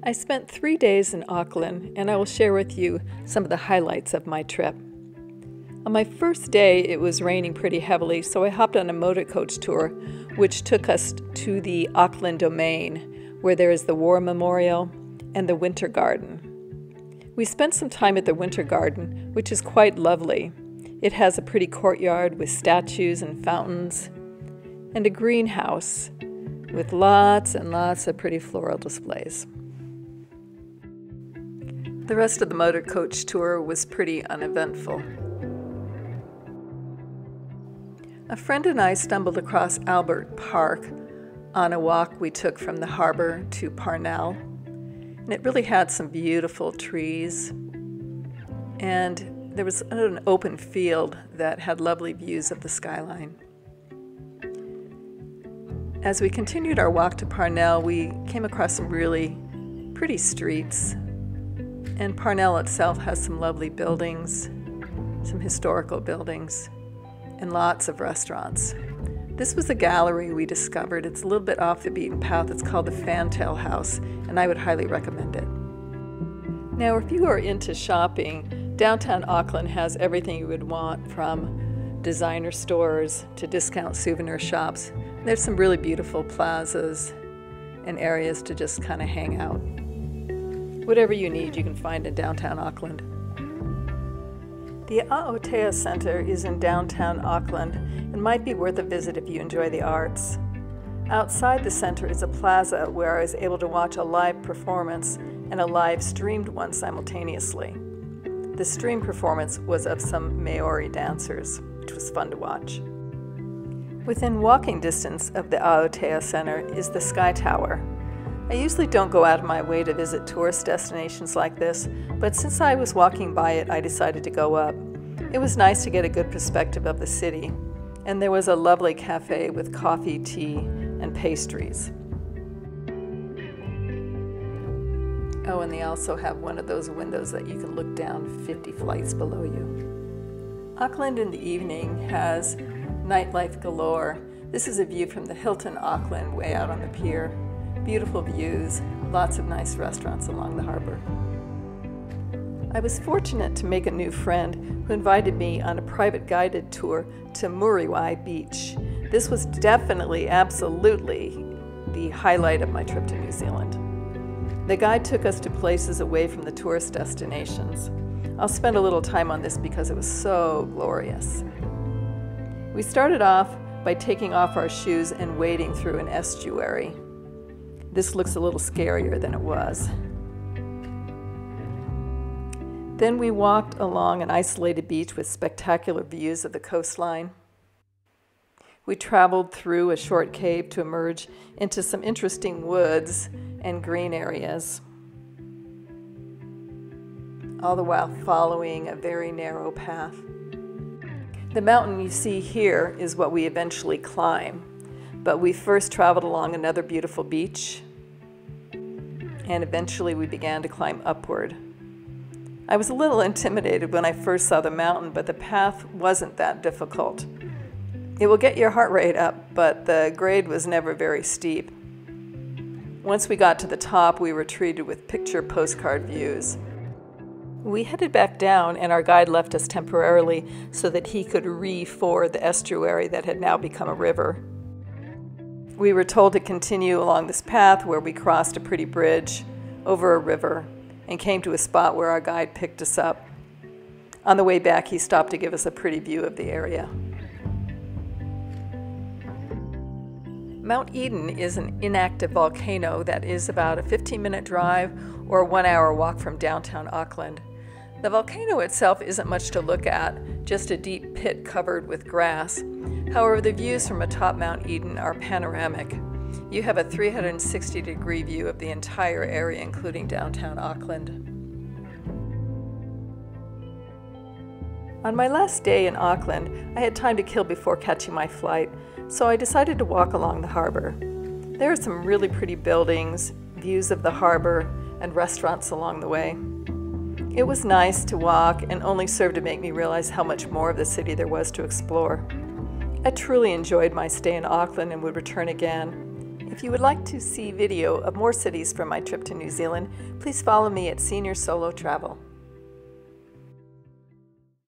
I spent 3 days in Auckland, and I will share with you some of the highlights of my trip. On my first day, it was raining pretty heavily, so I hopped on a motor coach tour, which took us to the Auckland Domain, where there is the War Memorial and the Wintergarden. We spent some time at the Wintergarden, which is quite lovely. It has a pretty courtyard with statues and fountains, and a greenhouse with lots and lots of pretty floral displays. The rest of the motor coach tour was pretty uneventful. A friend and I stumbled across Albert Park on a walk we took from the harbor to Parnell, and it really had some beautiful trees, and there was an open field that had lovely views of the skyline. As we continued our walk to Parnell, we came across some really pretty streets. And Parnell itself has some lovely buildings, some historical buildings, and lots of restaurants. This was a gallery we discovered. It's a little bit off the beaten path. It's called the Fantail House, and I would highly recommend it. Now, if you are into shopping, downtown Auckland has everything you would want, from designer stores to discount souvenir shops. There's some really beautiful plazas and areas to just kind of hang out. Whatever you need, you can find in downtown Auckland. The Aotea Center is in downtown Auckland and might be worth a visit if you enjoy the arts. Outside the center is a plaza where I was able to watch a live performance and a live streamed one simultaneously. The stream performance was of some Maori dancers, which was fun to watch. Within walking distance of the Aotea Center is the Sky Tower. I usually don't go out of my way to visit tourist destinations like this, but since I was walking by it, I decided to go up. It was nice to get a good perspective of the city, and there was a lovely cafe with coffee, tea, and pastries. Oh, and they also have one of those windows that you can look down 50 flights below you. Auckland in the evening has nightlife galore. This is a view from the Hilton Auckland way out on the pier. Beautiful views, lots of nice restaurants along the harbor. I was fortunate to make a new friend who invited me on a private guided tour to Muriwai Beach. This was definitely, absolutely the highlight of my trip to New Zealand. The guide took us to places away from the tourist destinations. I'll spend a little time on this because it was so glorious. We started off by taking off our shoes and wading through an estuary. This looks a little scarier than it was. Then we walked along an isolated beach with spectacular views of the coastline. We traveled through a short cave to emerge into some interesting woods and green areas, all the while following a very narrow path. The mountain you see here is what we eventually climb. But we first traveled along another beautiful beach, and eventually we began to climb upward. I was a little intimidated when I first saw the mountain, but the path wasn't that difficult. It will get your heart rate up, but the grade was never very steep. Once we got to the top, we were treated with picture postcard views. We headed back down, and our guide left us temporarily so that he could re-ford the estuary that had now become a river. We were told to continue along this path, where we crossed a pretty bridge over a river and came to a spot where our guide picked us up. On the way back, he stopped to give us a pretty view of the area. Mount Eden is an inactive volcano that is about a 15-minute drive or a 1-hour walk from downtown Auckland. The volcano itself isn't much to look at, just a deep pit covered with grass. However, the views from atop Mount Eden are panoramic. You have a 360-degree view of the entire area, including downtown Auckland. On my last day in Auckland, I had time to kill before catching my flight, so I decided to walk along the harbor. There are some really pretty buildings, views of the harbor, and restaurants along the way. It was nice to walk and only served to make me realize how much more of the city there was to explore. I truly enjoyed my stay in Auckland and would return again. If you would like to see video of more cities from my trip to New Zealand, please follow me at Senior Solo Travel.